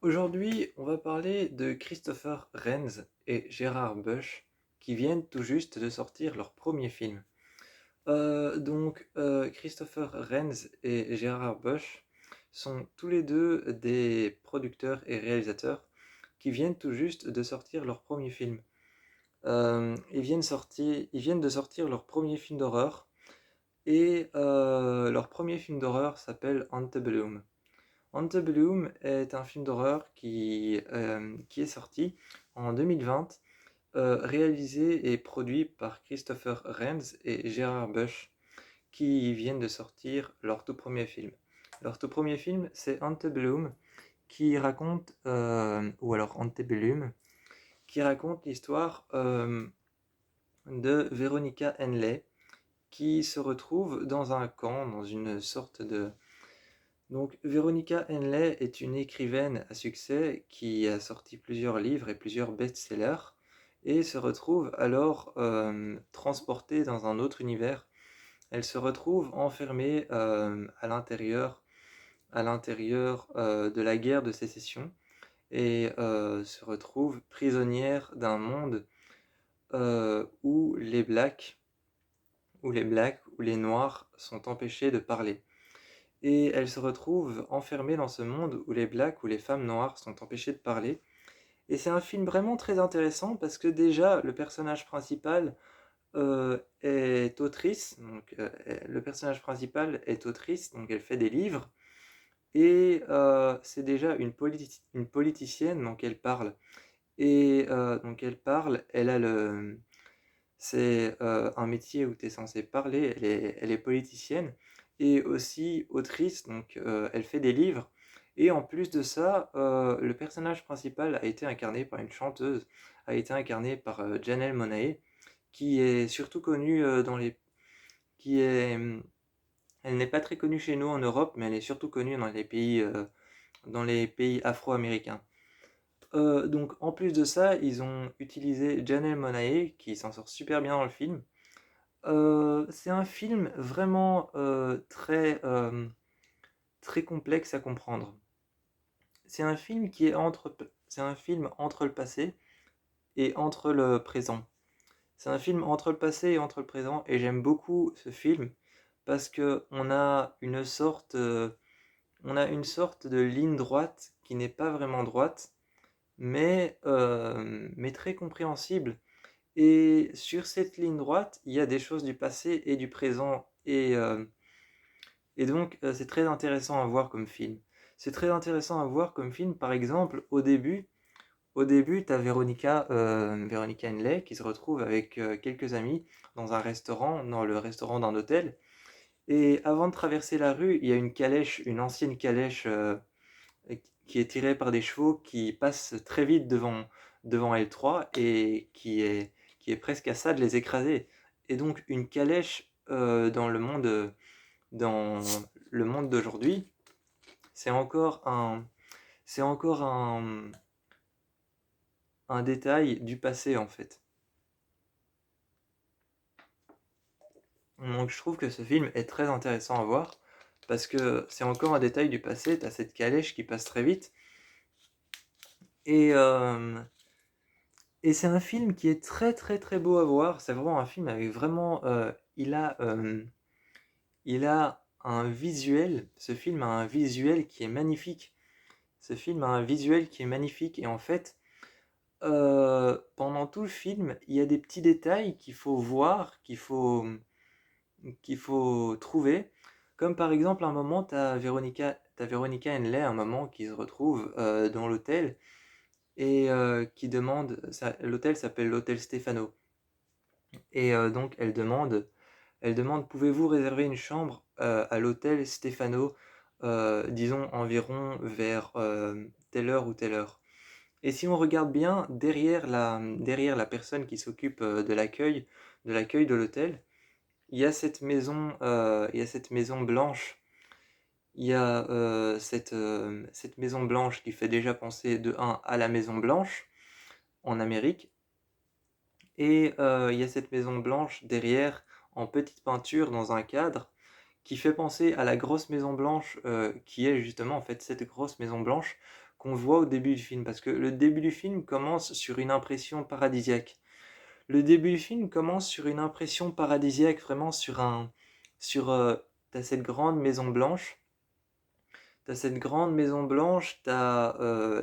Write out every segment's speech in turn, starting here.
Aujourd'hui, on va parler de Christopher Renz et Gérard Bush qui viennent tout juste de sortir leur premier film. Christopher Renz et Gérard Bush sont tous les deux des producteurs et réalisateurs qui viennent tout juste de sortir leur premier film. Ils viennent de sortir leur premier film d'horreur et leur premier film d'horreur s'appelle Antebellum. Antebellum est un film d'horreur qui est sorti en 2020, réalisé et produit par Christopher Renz et Gérard Bush, qui viennent de sortir leur tout premier film. Leur tout premier film, c'est Antebellum, qui raconte, ou alors Antebellum, qui raconte l'histoire de Veronica Henley, qui se retrouve dans un camp, dans une sorte de Veronica Henley est une écrivaine à succès qui a sorti plusieurs livres et plusieurs best-sellers et se retrouve alors transportée dans un autre univers. Elle se retrouve enfermée à l'intérieur de la guerre de sécession et se retrouve prisonnière d'un monde où les Noirs sont empêchés de parler. Et elle se retrouve enfermée dans ce monde où les blacks, où les femmes noires sont empêchées de parler. Et c'est un film vraiment très intéressant parce que déjà, le personnage principal est autrice. Le personnage principal est autrice, donc elle fait des livres. Et c'est déjà une politicienne, donc elle parle. Et donc elle parle, c'est un métier où tu es censé parler, elle est politicienne et aussi autrice, donc elle fait des livres. Et en plus de ça, le personnage principal a été incarné par une chanteuse, a été incarné par Janelle Monáe, qui est surtout connue qui est, elle n'est pas très connue chez nous en Europe, mais elle est surtout connue dans les pays afro-américains. Donc en plus de ça, ils ont utilisé Janelle Monáe, qui s'en sort super bien dans le film. C'est un film vraiment très complexe à comprendre. C'est un film entre le passé et entre le présent. C'est un film entre le passé et entre le présent, et j'aime beaucoup ce film parce que on a une sorte de ligne droite qui n'est pas vraiment droite, mais très compréhensible. Et sur cette ligne droite, il y a des choses du passé et du présent. Et c'est très intéressant à voir comme film. C'est très intéressant à voir comme film, par exemple, au début, tu as Veronica Henley, qui se retrouve avec quelques amis dans un restaurant, dans le restaurant d'un hôtel. Et avant de traverser la rue, il y a une calèche, une ancienne calèche qui est tirée par des chevaux qui passe très vite devant L3 et qui est presque à ça de les écraser. Et donc une calèche dans le monde d'aujourd'hui, c'est encore c'est encore un détail du passé en fait. Donc je trouve que ce film est très intéressant à voir parce que c'est encore un détail du passé. T'as cette calèche qui passe très vite et et c'est un film qui est très très très beau à voir. C'est vraiment un film avec vraiment il a un visuel. Ce film a un visuel qui est magnifique. Ce film a un visuel qui est magnifique et en fait pendant tout le film, il y a des petits détails qu'il faut voir, qu'il faut trouver. Comme par exemple, un moment, t'as Véronica Henley, un moment qui se retrouve dans l'hôtel et qui demande, l'hôtel s'appelle l'hôtel Stefano. Et donc elle demande, pouvez-vous réserver une chambre à l'hôtel Stefano, disons environ vers telle heure ou telle heure. Et si on regarde bien, derrière la personne qui s'occupe de l'accueil de l'hôtel, il y a cette maison blanche. Il y a cette maison blanche qui fait déjà penser de un à la Maison Blanche en Amérique. Et il y a cette maison blanche derrière en petite peinture dans un cadre qui fait penser à la grosse maison blanche qui est justement en fait cette grosse maison blanche qu'on voit au début du film. Parce que le début du film commence sur une impression paradisiaque. Le début du film commence sur une impression paradisiaque, vraiment sur, t'as cette grande maison blanche. T'as cette grande maison blanche, t'as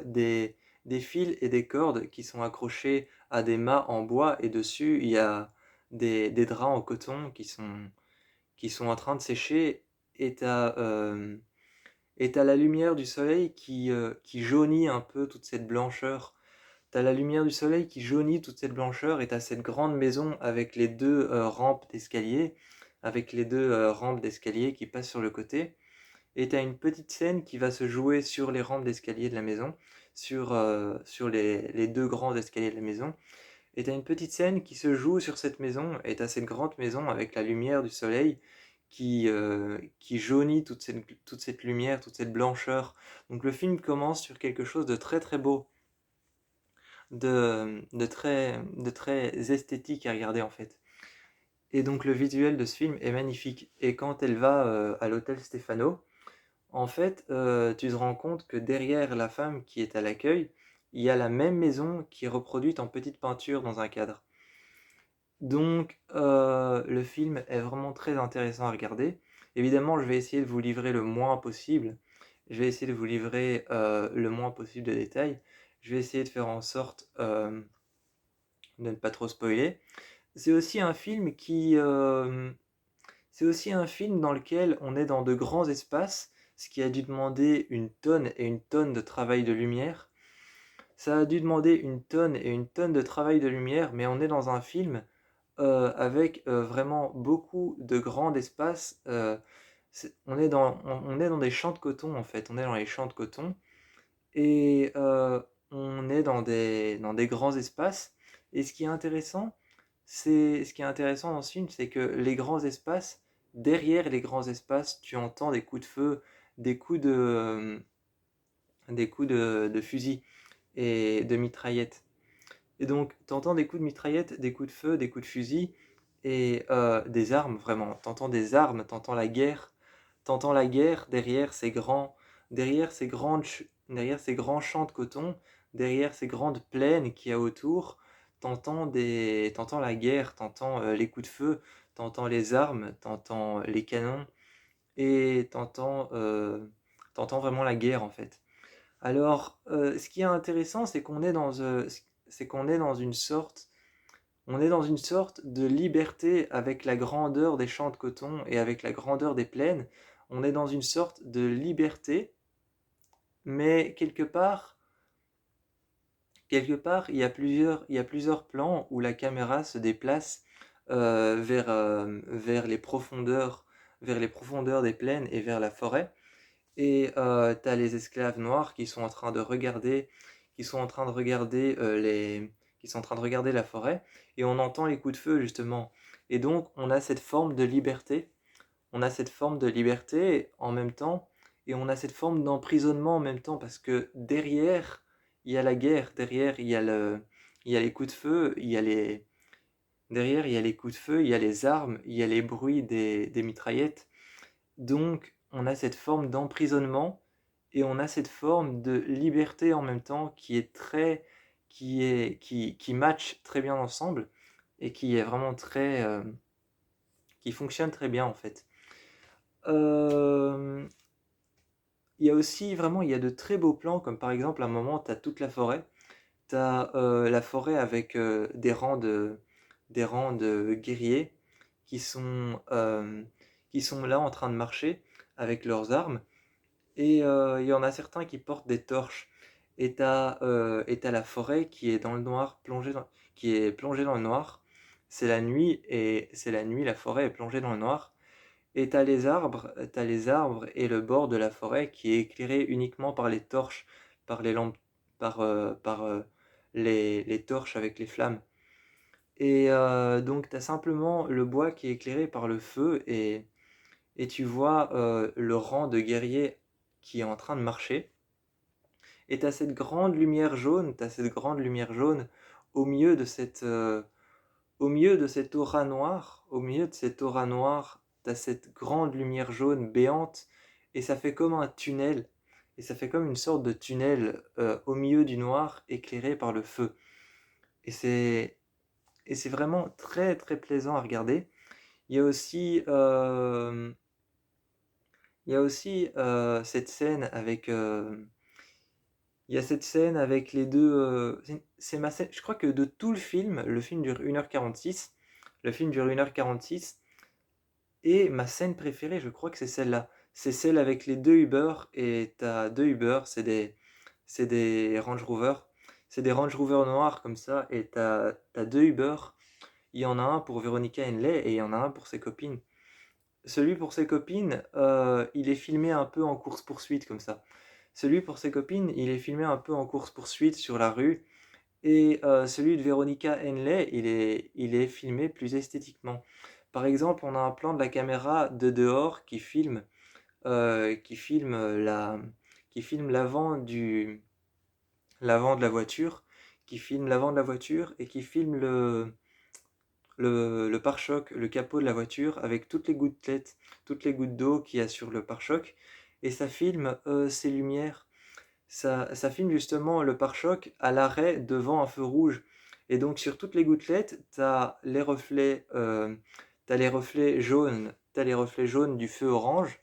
des fils et des cordes qui sont accrochés à des mâts en bois et dessus il y a des draps en coton qui sont en train de sécher et t'as la lumière du soleil qui jaunit un peu toute cette blancheur. T'as la lumière du soleil qui jaunit toute cette blancheur et t'as cette grande maison avec les deux rampes d'escalier qui passent sur le côté. Et t'as une petite scène qui va se jouer sur les rampes d'escalier de la maison, sur les deux grands escaliers de la maison. Et t'as une petite scène qui se joue sur cette maison, et t'as cette grande maison avec la lumière du soleil qui jaunit toute cette lumière, toute cette blancheur. Donc le film commence sur quelque chose de très très beau, de très esthétique à regarder en fait. Et donc le visuel de ce film est magnifique. Et quand elle va à l'hôtel Stefano, en fait, tu te rends compte que derrière la femme qui est à l'accueil, il y a la même maison qui est reproduite en petite peinture dans un cadre. Donc, le film est vraiment très intéressant à regarder. Évidemment, je vais essayer de vous livrer le moins possible. Je vais essayer de vous livrer le moins possible de détails. Je vais essayer de faire en sorte de ne pas trop spoiler. C'est aussi un film c'est aussi un film dans lequel on est dans de grands espaces, ce qui a dû demander une tonne et une tonne de travail de lumière. Ça a dû demander une tonne et une tonne de travail de lumière, mais on est dans un film avec vraiment beaucoup de grands espaces. On est dans des champs de coton en fait, on est dans les champs de coton et on est dans des grands espaces. Et ce qui est intéressant dans ce film, c'est que les grands espaces, derrière les grands espaces, tu entends des coups de feu, des coups de fusil et de mitraillettes. Et donc, tu entends des coups de mitraillette, des coups de feu, des coups de fusil et des armes, vraiment. Tu entends des armes, tu entends la guerre. T'entends la guerre derrière ces grands champs de coton, derrière ces grandes plaines qu'il y a autour. T'entends la guerre, t'entends les coups de feu, t'entends les armes, t'entends les canons et t'entends vraiment la guerre en fait. Alors, ce qui est intéressant, c'est qu'on est dans une sorte, on est dans une sorte de liberté avec la grandeur des champs de coton et avec la grandeur des plaines. On est dans une sorte de liberté, mais il y a plusieurs plans où la caméra se déplace vers les profondeurs des plaines et vers la forêt. Et t'as les esclaves noirs qui sont en train de regarder qui sont en train de regarder la forêt, et on entend les coups de feu justement. Et donc on a cette forme de liberté, on a cette forme de liberté en même temps, et on a cette forme d'emprisonnement en même temps, parce que derrière il y a la guerre, derrière il y a les coups de feu, derrière il y a les coups de feu, il y a les armes, il y a les bruits des mitraillettes. Donc, on a cette forme d'emprisonnement et on a cette forme de liberté en même temps qui match très bien ensemble et qui est vraiment qui fonctionne très bien en fait. Euh, il y a aussi vraiment, il y a de très beaux plans, comme par exemple à un moment, tu as toute la forêt. Tu as la forêt avec des rangs de guerriers qui sont, euh, qui sont là en train de marcher avec leurs armes. Et il y en a certains qui portent des torches. Et t'as la forêt qui est dans le noir, qui est plongée dans le noir. C'est la nuit, la forêt est plongée dans le noir. Et t'as les arbres et le bord de la forêt qui est éclairé uniquement par les torches, par les lampes, par les torches avec les flammes. Et donc t'as simplement le bois qui est éclairé par le feu et tu vois le rang de guerriers qui est en train de marcher. Et t'as cette grande lumière jaune, t'as cette grande lumière jaune au milieu de au milieu de cette aura noire, au milieu de cette aura noire, t'as cette grande lumière jaune béante et ça fait comme un tunnel. et ça fait comme une sorte de tunnel au milieu du noir éclairé par le feu. Et c'est, et c'est vraiment très très plaisant à regarder. Il y a aussi, cette scène avec... il y a cette scène avec les deux... c'est ma scène, je crois que de tout le film dure 1h46. Le film dure 1h46. Et ma scène préférée, je crois que c'est celle-là. C'est celle avec les deux Uber. Et t'as deux Uber, c'est des Range Rover. C'est des Range Rover noirs comme ça. Et t'as deux Uber. Il y en a un pour Veronica Henley et il y en a un pour ses copines. Celui pour ses copines, il est filmé un peu en course-poursuite comme ça. Celui pour ses copines, il est filmé un peu en course-poursuite sur la rue. Et celui de Veronica Henley, il est filmé plus esthétiquement. Par exemple, on a un plan de la caméra de dehors qui filme qui filme l'avant de la voiture, qui filme l'avant de la voiture et qui filme le pare-choc, le capot de la voiture avec toutes les gouttelettes, toutes les gouttes d'eau qu'il y a sur le pare-choc. Et ça filme ces lumières. Ça filme justement le pare-choc à l'arrêt devant un feu rouge. Et donc sur toutes les gouttelettes, t'as les reflets jaunes, t'as les reflets jaunes du feu orange,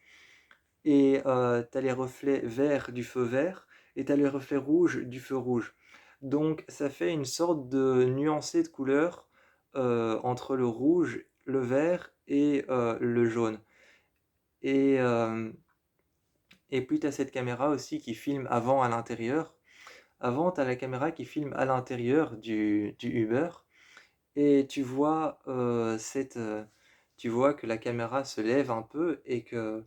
et t'as les reflets verts du feu vert, et t'as les reflets rouges du feu rouge. Donc ça fait une sorte de nuancé de couleur entre le rouge, le vert et le jaune. Et, euh, et puis t'as cette caméra aussi qui filme avant à l'intérieur. Avant, tu as la caméra qui filme à l'intérieur du Uber et tu vois que la caméra se lève un peu et que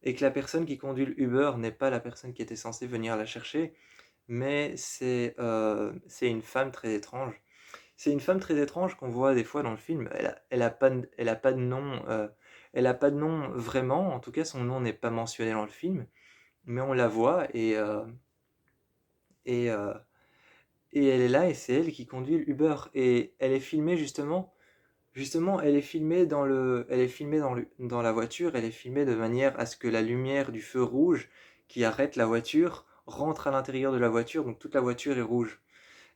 la personne qui conduit le Uber n'est pas la personne qui était censée venir la chercher, mais c'est une femme très étrange. C'est une femme très étrange qu'on voit des fois dans le film. Elle a pas de nom, elle a pas de nom vraiment. En tout cas, son nom n'est pas mentionné dans le film, mais on la voit et, euh, et elle est là et c'est elle qui conduit le Uber. Et elle est filmée justement, elle est filmée dans la voiture, elle est filmée de manière à ce que la lumière du feu rouge qui arrête la voiture rentre à l'intérieur de la voiture, donc toute la voiture est rouge.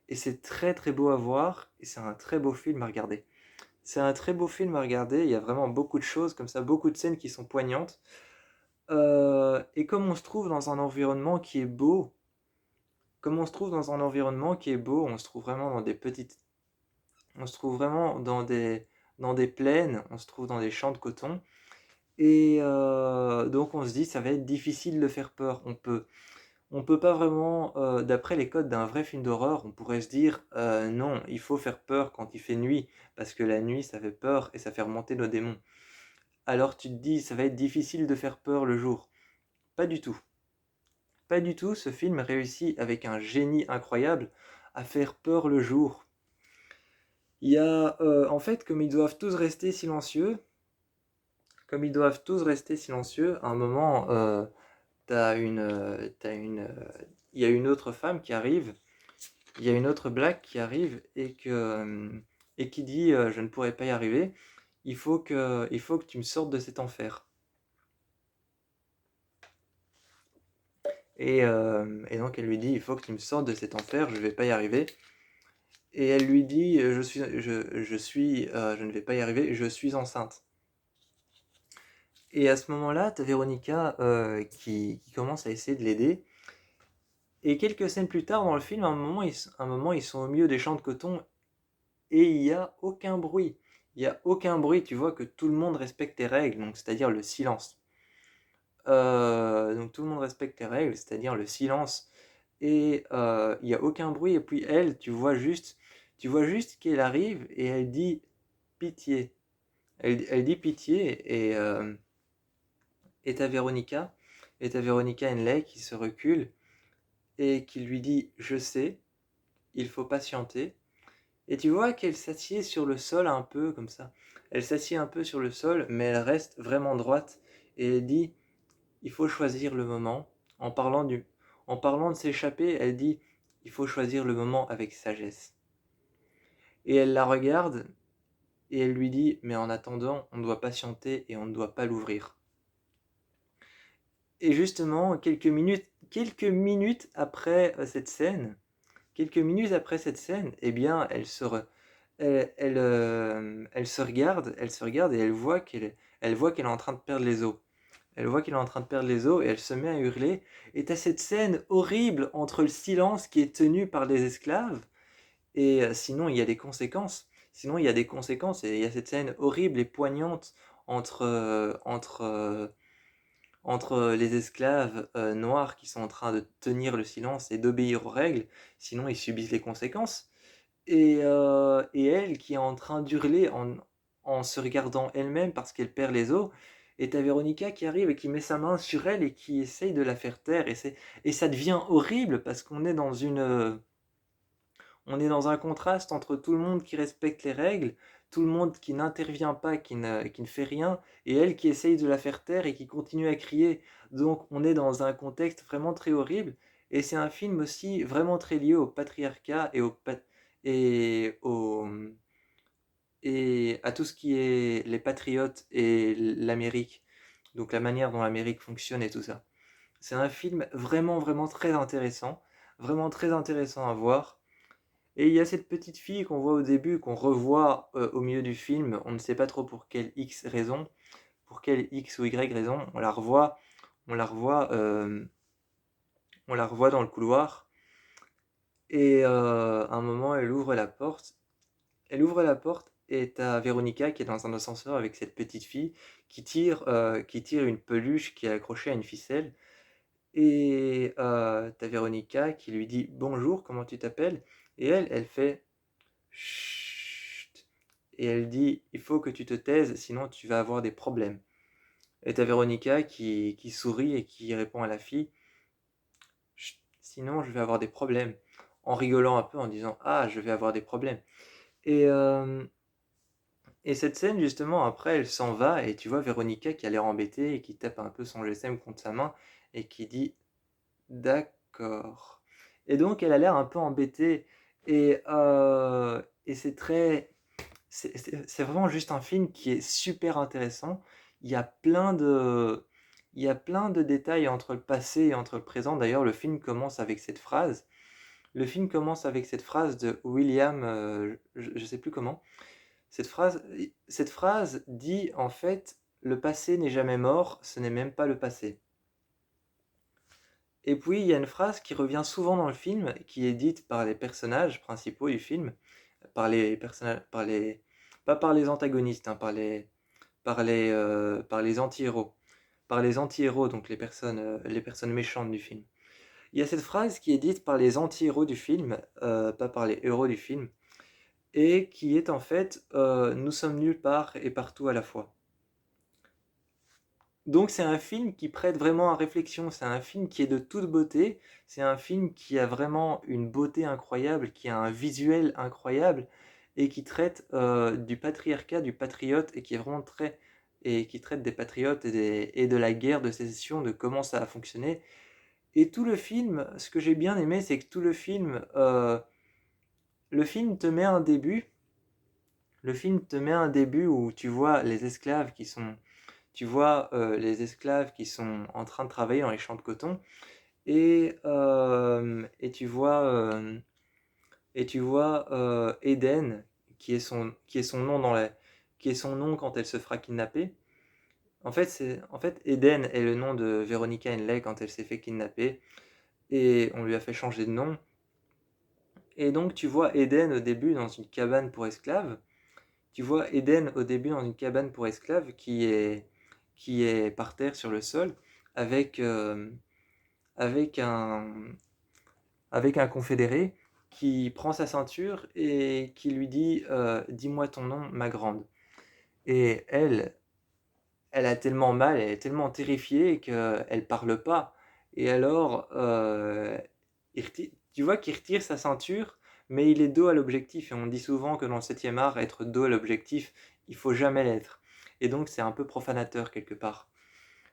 Et c'est très très beau à voir et c'est un très beau film à regarder. C'est un très beau film à regarder, il y a vraiment beaucoup de choses comme ça, beaucoup de scènes qui sont poignantes. Et comme on se trouve dans un environnement qui est beau, comme on se trouve dans un environnement qui est beau, on se trouve vraiment dans des petites on se trouve vraiment dans des plaines, on se trouve dans des champs de coton. Et donc on se dit, ça va être difficile de faire peur. On peut pas vraiment, d'après les codes d'un vrai film d'horreur, on pourrait se dire, non, il faut faire peur quand il fait nuit, parce que la nuit, ça fait peur et ça fait remonter nos démons. Alors tu te dis, ça va être difficile de faire peur le jour. Pas du tout. Pas du tout, ce film réussit avec un génie incroyable à faire peur le jour. Il y a, en fait, comme ils doivent tous rester silencieux, à un moment, il y a une autre femme qui arrive, il y a une autre black qui arrive et qui dit je ne pourrai pas y arriver, il faut que tu me sortes de cet enfer. Et donc elle lui dit il faut que tu me sortes de cet enfer, je ne vais pas y arriver. Et elle lui dit je ne vais pas y arriver, je suis enceinte. Et à ce moment-là, t'as Véronica qui commence à essayer de l'aider. Et quelques scènes plus tard dans le film, un moment, ils sont au milieu des champs de coton et il n'y a aucun bruit. Il n'y a aucun bruit, tu vois que tout le monde respecte les règles, donc c'est-à-dire le silence. Donc tout le monde respecte les règles, c'est-à-dire le silence. Et il n'y a aucun bruit. Et puis elle, tu vois juste qu'elle arrive et elle dit pitié. Elle dit pitié et t'as Véronica, et t'as Véronica Henley qui se recule et qui lui dit je sais, il faut patienter. Et tu vois qu'elle s'assied sur le sol un peu comme ça. Elle s'assied un peu sur le sol, mais elle reste vraiment droite. Et elle dit, il faut choisir le moment. En parlant de s'échapper, elle dit, il faut choisir le moment avec sagesse. Et elle la regarde et elle lui dit, mais en attendant, on doit patienter et on ne doit pas l'ouvrir. Et justement, quelques minutes après quelques minutes après cette scène, eh bien, elle se regarde et elle voit qu'elle est en train de perdre les os. Elle voit qu'il est en train de perdre les os et elle se met à hurler. Et t'as cette scène horrible entre le silence qui est tenu par les esclaves et sinon il y a des conséquences. Sinon il y a des conséquences et il y a cette scène horrible et poignante entre les esclaves noirs qui sont en train de tenir le silence et d'obéir aux règles. Sinon ils subissent les conséquences. Et elle qui est en train d'hurler en se regardant elle-même parce qu'elle perd les os. Et t'as Véronica qui arrive et qui met sa main sur elle et qui essaye de la faire taire. Et ça devient horrible parce on est dans un contraste entre tout le monde qui respecte les règles, tout le monde qui n'intervient pas, qui ne fait rien, et elle qui essaye de la faire taire et qui continue à crier. Donc on est dans un contexte vraiment très horrible. Et c'est un film aussi vraiment très lié au patriarcat et, au, et à tout ce qui est les patriotes et l'Amérique. Donc la manière dont l'Amérique fonctionne et tout ça. C'est un film vraiment, vraiment très intéressant à voir. Et il y a cette petite fille qu'on voit au début, qu'on revoit au milieu du film, on ne sait pas trop pour quelle X raison, pour quelle X ou Y raison, on la revoit, on la revoit dans le couloir, et à un moment elle ouvre la porte, et t'as Véronica qui est dans un ascenseur avec cette petite fille qui tire une peluche qui est accrochée à une ficelle, et t'as Véronica qui lui dit bonjour, comment tu t'appelles? Et elle fait chut. Et elle dit, il faut que tu te taises, sinon tu vas avoir des problèmes. Et t'as Véronica qui sourit et qui répond à la fille, chut, sinon je vais avoir des problèmes. En rigolant un peu, en disant, ah, je vais avoir des problèmes. Et, euh, et cette scène, justement, après, elle s'en va, et tu vois Véronica qui a l'air embêtée et qui tape un peu son GSM contre sa main, et qui dit, d'accord. Et donc, elle a l'air un peu embêtée, et c'est vraiment juste un film qui est super intéressant. Il y a plein de, il y a plein de détails entre le passé et entre le présent. D'ailleurs, le film commence avec cette phrase. Le film commence avec cette phrase de William, je ne sais plus comment. Cette phrase dit en fait, le passé n'est jamais mort, ce n'est même pas le passé. Et puis il y a une phrase qui revient souvent dans le film, qui est dite par les personnages principaux du film, pas par les antagonistes, hein, par les anti-héros. Par les anti-héros, donc les personnes méchantes du film. Il y a cette phrase qui est dite par les anti-héros du film, pas par les héros du film, et qui est en fait nous sommes nulle part et partout à la fois. Donc c'est un film qui prête vraiment à réflexion, c'est un film qui est de toute beauté, c'est un film qui a vraiment une beauté incroyable, qui a un visuel incroyable, et qui traite du patriarcat, du patriote, et qui est vraiment et qui traite des patriotes et de la guerre de sécession, de comment ça a fonctionné. Et tout le film, ce que j'ai bien aimé, c'est que tout le film te met un début, le film te met un début où tu vois les esclaves les esclaves qui sont en train de travailler dans les champs de coton et tu vois Eden qui est son nom qui est son nom quand elle se fera kidnapper. En fait Eden est le nom de Veronica Henley quand elle s'est fait kidnapper et on lui a fait changer de nom. Et donc tu vois Eden au début dans une cabane pour esclaves. Tu vois Eden au début dans une cabane pour esclaves qui est par terre sur le sol avec, euh, avec, un, avec un confédéré qui prend sa ceinture et qui lui dit dis-moi ton nom, ma grande. Et elle a tellement mal, elle est tellement terrifiée qu'elle parle pas. Et alors, tu vois qu'il retire sa ceinture, mais il est dos à l'objectif. Et on dit souvent que dans le septième art, être dos à l'objectif, il faut jamais l'être. Et donc c'est un peu profanateur quelque part.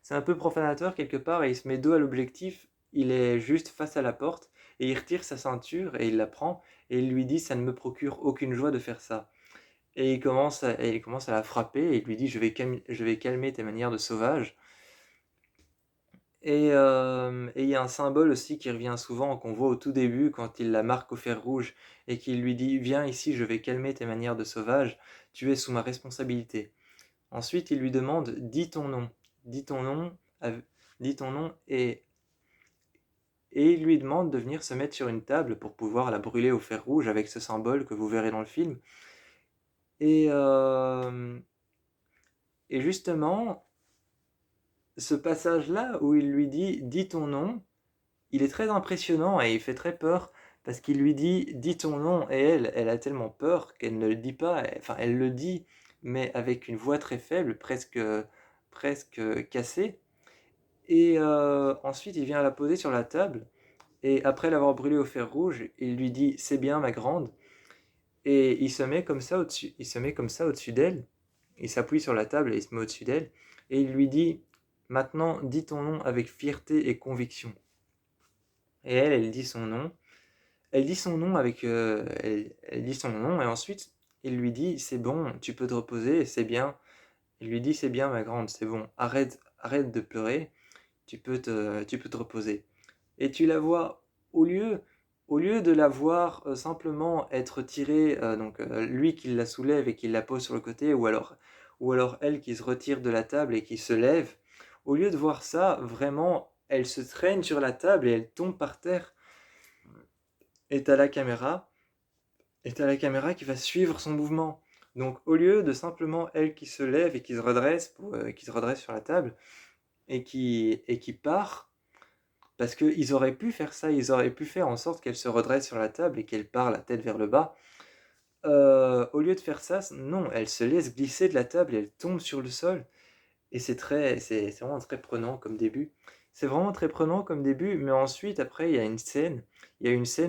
C'est un peu profanateur quelque part et il se met dos à l'objectif, il est juste face à la porte et il retire sa ceinture et il la prend et il lui dit ça ne me procure aucune joie de faire ça. Et il commence à la frapper et il lui dit je vais calmer tes manières de sauvage. Et il y a un symbole aussi qui revient souvent, qu'on voit au tout début quand il la marque au fer rouge et qu'il lui dit: «Viens ici, je vais calmer tes manières de sauvage, tu es sous ma responsabilité». Ensuite, il lui demande: «Dis ton nom, dis ton nom, av dis ton nom», et il lui demande de venir se mettre sur une table pour pouvoir la brûler au fer rouge avec ce symbole que vous verrez dans le film. Et hem et justement, ce passage-là où il lui dit: «Dis ton nom», il est très impressionnant et il fait très peur parce qu'il lui dit: «Dis ton nom», et elle a tellement peur qu'elle ne le dit pas, enfin elle le dit, mais avec une voix très faible, presque cassée. Et ensuite il vient la poser sur la table et après l'avoir brûlée au fer rouge, il lui dit: «C'est bien ma grande», et il se met comme ça au-dessus d'elle. Il s'appuie sur la table et il se met au-dessus d'elle et il lui dit: «Maintenant dis ton nom avec fierté et conviction». Et elle dit son nom. Elle dit son nom elle dit son nom et ensuite il lui dit: «C'est bon, tu peux te reposer, c'est bien». Il lui dit: «C'est bien ma grande, c'est bon, arrête de pleurer, tu peux te reposer». Et tu la vois, au lieu au lieu de la voir, simplement être tirée, lui qui la soulève et qui la pose sur le côté, ou alors elle qui se retire de la table et qui se lève, au lieu de voir ça, vraiment, elle se traîne sur la table et elle tombe par terre. Et tu la caméra et tu la caméra qui va suivre son mouvement. Donc au lieu de simplement elle qui se lève et qui se redresse sur la table et qui part, parce qu'ils auraient pu faire ça, ils auraient pu faire en sorte qu'elle se redresse sur la table et qu'elle part la tête vers le bas. Au lieu de faire ça, non, elle se laisse glisser de la table et elle tombe sur le sol. Et c'est vraiment très prenant comme début. C'est vraiment très prenant comme début, mais ensuite, après, il y a une scène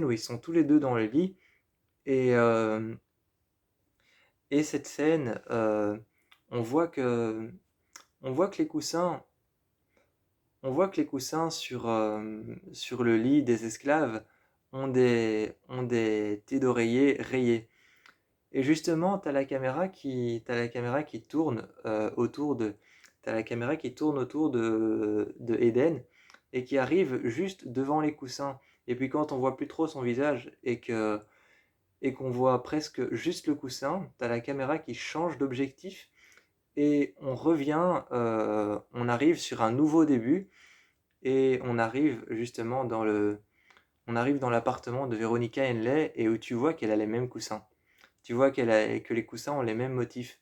où ils sont tous les deux dans le lit. Et cette scène, on voit que on voit que les coussins on voit que les coussins sur le lit des esclaves ont des tés d'oreiller rayés. Et justement, t'as la caméra qui tourne autour de Eden et qui arrive juste devant les coussins. Et puis quand on voit plus trop son visage et qu'on voit presque juste le coussin, t'as la caméra qui change d'objectif et on arrive sur un nouveau début et on arrive dans l'appartement de Veronica Henley et où tu vois qu'elle a les mêmes coussins. Tu vois que les coussins ont les mêmes motifs.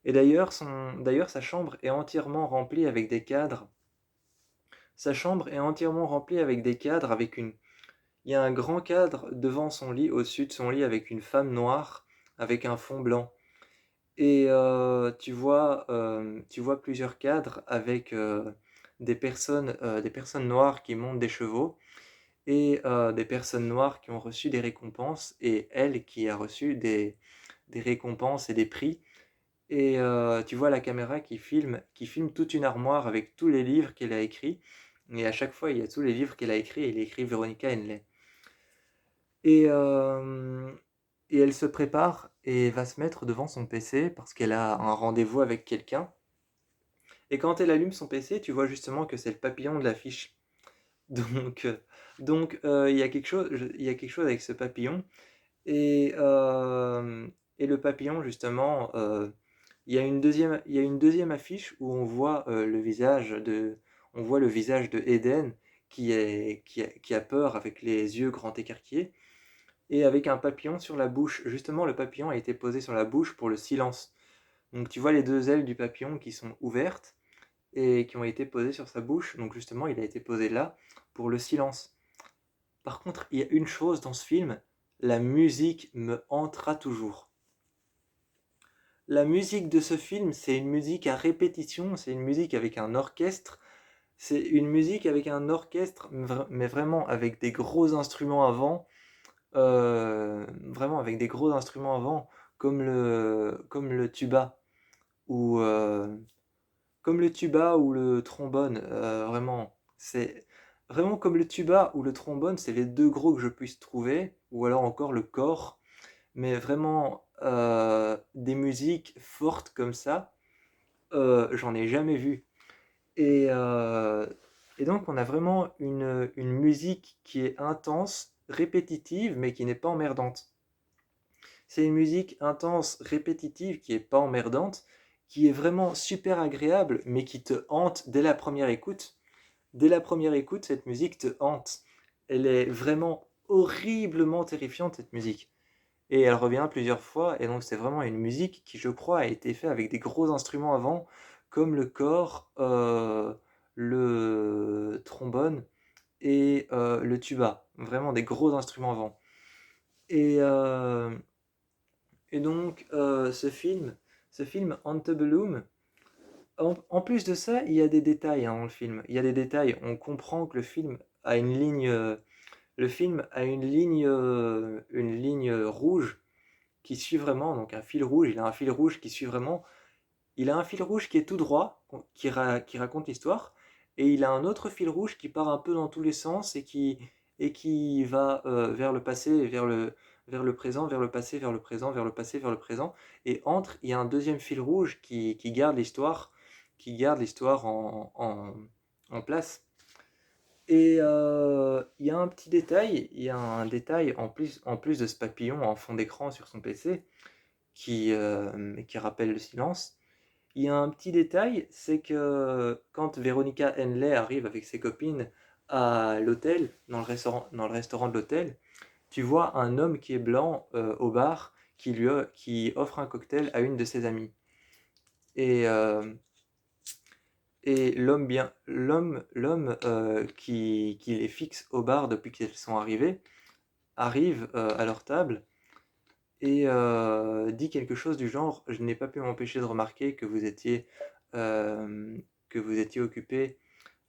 Et d'ailleurs, sa chambre est entièrement remplie avec des cadres. Sa chambre est entièrement remplie avec des cadres, il y a un grand cadre devant son lit, au-dessus de son lit, avec une femme noire, avec un fond blanc. Et tu vois plusieurs cadres avec des personnes noires qui montent des chevaux et des personnes noires qui ont reçu des récompenses et elle qui a reçu des récompenses et des prix. Et tu vois la caméra qui filme toute une armoire avec tous les livres qu'elle a écrits. Et à chaque fois, il y a tous les livres qu'elle a écrits et il écrit Veronica Henley. Et, et elle se prépare et va se mettre devant son PC parce qu'elle a un rendez-vous avec quelqu'un. Et quand elle allume son PC, tu vois justement que c'est le papillon de l'affiche. Donc, il y a quelque chose avec ce papillon. Et le papillon, justement, il y a une deuxième affiche où on voit le visage de Eden qui a peur avec les yeux grands écarquillés et avec un papillon sur la bouche. Justement, le papillon a été posé sur la bouche pour le silence. Donc tu vois les deux ailes du papillon qui sont ouvertes et qui ont été posées sur sa bouche. Donc justement, il a été posé là pour le silence. Par contre, il y a une chose dans ce film, la musique me hantera toujours. La musique de ce film, c'est une musique à répétition, c'est une musique avec un orchestre. C'est une musique avec un orchestre, mais vraiment avec des gros instruments avant. Vraiment avec des gros instruments avant, comme le tuba ou le trombone. Vraiment, c'est vraiment comme le tuba ou le trombone, c'est les deux gros que je puisse trouver, ou alors encore le cor. Mais vraiment, des musiques fortes comme ça, j'en ai jamais vu. Et, Et donc on a vraiment une musique qui est intense, répétitive, mais qui n'est pas emmerdante. C'est une musique intense, répétitive, qui est pas emmerdante, qui est vraiment super agréable, mais qui te hante dès la première écoute. Dès la première écoute, cette musique te hante. Elle est vraiment horriblement terrifiante, cette musique. Et elle revient plusieurs fois, et donc c'est vraiment une musique qui, je crois, a été faite avec des gros instruments avant, comme le cor, le trombone et le tuba. Vraiment des gros instruments avant. Et, euh, et donc ce film Antebellum, en plus de ça, il y a des détails dans le film. Il y a des détails. On comprend que le film a une ligne rouge qui suit vraiment, donc un fil rouge. Il a un fil rouge qui suit vraiment. Il a un fil rouge qui est tout droit, qui raconte l'histoire, et il a un autre fil rouge qui part un peu dans tous les sens et qui va vers le passé, vers le présent, vers le passé, vers le présent, vers le passé, vers le présent. Et entre, il y a un deuxième fil rouge qui garde l'histoire en place. Et il y a un petit détail, il y a un détail en plus de ce papillon en fond d'écran sur son PC qui rappelle le silence. Il y a un petit détail, c'est que quand Veronica Henley arrive avec ses copines à l'hôtel, dans le restaurant de l'hôtel, tu vois un homme qui est blanc au bar qui offre un cocktail à une de ses amies. Et, euh, et l'homme qui les fixe au bar depuis qu'elles sont arrivées, arrive à leur table et dit quelque chose du genre: «Je n'ai pas pu m'empêcher de remarquer que vous étiez occupé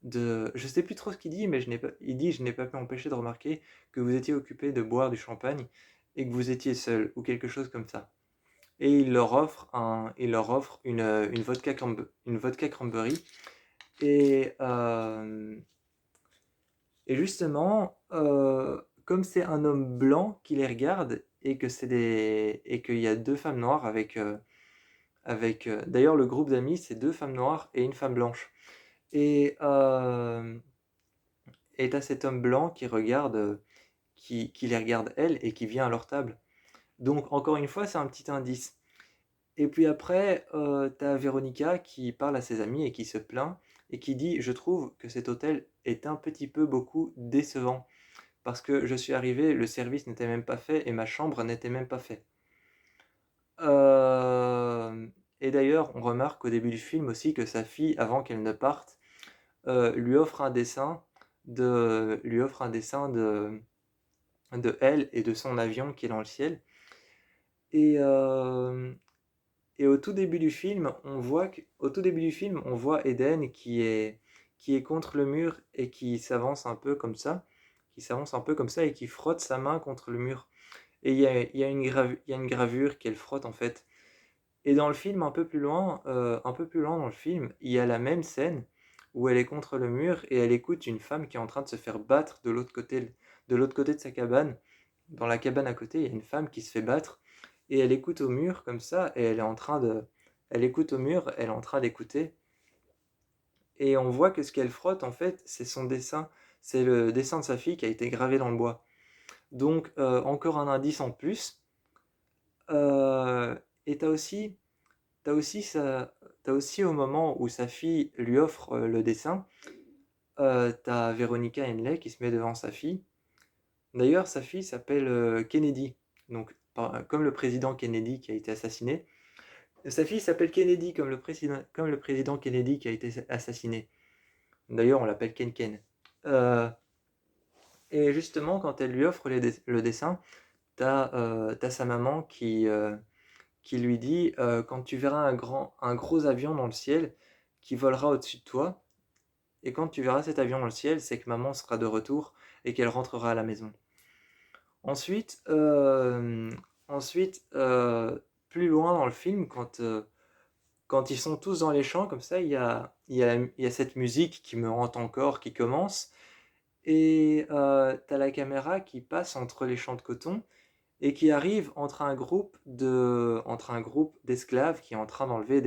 de...» Je sais plus trop ce qu'il dit, mais il dit: «Je n'ai pas pu m'empêcher de remarquer que vous étiez occupé de boire du champagne et que vous étiez seul», ou quelque chose comme ça. Et il leur offre une vodka cranberry. Et, et justement, comme c'est un homme blanc qui les regarde et qu'il y a deux femmes noires d'ailleurs le groupe d'amis c'est deux femmes noires et une femme blanche. Et t'as cet homme blanc qui les regarde elles et qui vient à leur table. Donc encore une fois c'est un petit indice. Et puis après, t'as Véronica qui parle à ses amis et qui se plaint et qui dit: «Je trouve que cet hôtel est un petit peu beaucoup décevant. Parce que je suis arrivé, le service n'était même pas fait et ma chambre n'était même pas faite.» Euh, et d'ailleurs, on remarque au début du film aussi que sa fille, avant qu'elle ne parte, lui offre un dessin de elle et de son avion qui est dans le ciel. Et, euh, et au tout début du film, on voit Eden qui est contre le mur et qui s'avance un peu comme ça et qui frotte sa main contre le mur. Et il y a une gravure qu'elle frotte en fait. Et dans le film, un peu plus loin dans le film, il y a la même scène où elle est contre le mur et elle écoute une femme qui est en train de se faire battre de l'autre côté de sa cabane. Dans la cabane à côté, il y a une femme qui se fait battre et elle écoute au mur comme ça et elle écoute au mur, elle est en train d'écouter et on voit que ce qu'elle frotte en fait, c'est son dessin, c'est le dessin de sa fille qui a été gravé dans le bois. Donc encore un indice en plus. Euh, et T'as aussi, t'as aussi au moment où sa fille lui offre le dessin, t'as Veronica Henley qui se met devant sa fille. D'ailleurs, sa fille s'appelle Kennedy, donc comme le président Kennedy qui a été assassiné. Sa fille s'appelle Kennedy comme le président Kennedy qui a été assassiné. D'ailleurs, on l'appelle Ken Ken. Euh, et justement, quand elle lui offre le dessin, t'as sa maman qui lui dit quand tu verras un gros avion dans le ciel qui volera au-dessus de toi, et quand tu verras cet avion dans le ciel, c'est que maman sera de retour et qu'elle rentrera à la maison. Ensuite, ensuite plus loin dans le film, quand ils sont tous dans les champs, comme ça, il y a cette musique qui me hante encore, qui commence, et t'as la caméra qui passe entre les champs de coton et qui arrive entre un groupe d'esclaves qui est en train d'enlever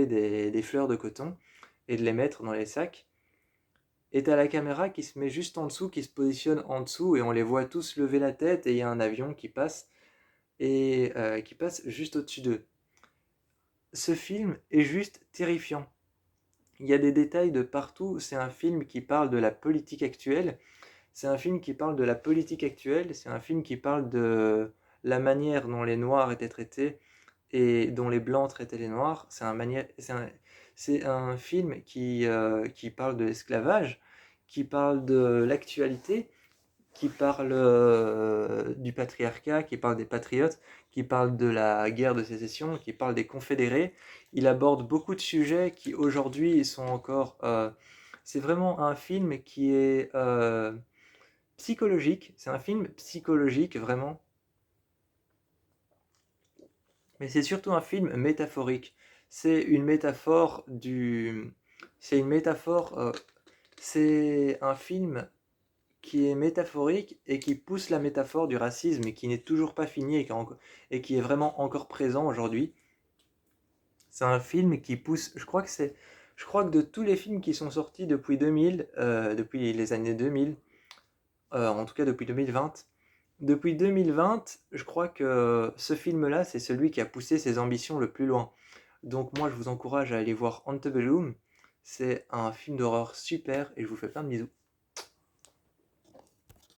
des fleurs de coton et de les mettre dans les sacs. et t'as la caméra qui se met juste en dessous, qui se positionne en dessous, et on les voit tous lever la tête, et il y a un avion qui passe, et qui passe juste au-dessus d'eux. Ce film est juste terrifiant. Il y a des détails de partout, c'est un film qui parle de la politique actuelle, c'est un film qui parle de la politique actuelle, c'est un film qui parle de la manière dont les Noirs étaient traités et dont les Blancs traitaient les Noirs. C'est un film qui parle de l'esclavage, qui parle de l'actualité, qui parle du patriarcat, qui parle des patriotes, qui parle de la guerre de sécession, qui parle des confédérés. Il aborde beaucoup de sujets qui aujourd'hui sont encore... c'est vraiment un film qui est psychologique, c'est un film psychologique vraiment, mais c'est surtout un film métaphorique. C'est une métaphore du... C'est une métaphore... c'est un film qui est métaphorique et qui pousse la métaphore du racisme et qui n'est toujours pas fini et qui est vraiment encore présent aujourd'hui. C'est un film qui pousse, je crois que de tous les films qui sont sortis depuis 2000, depuis les années 2000, en tout cas depuis 2020, depuis 2020, je crois que ce film-là, c'est celui qui a poussé ses ambitions le plus loin. Donc moi, je vous encourage à aller voir Antebellum. C'est un film d'horreur super et je vous fais plein de bisous.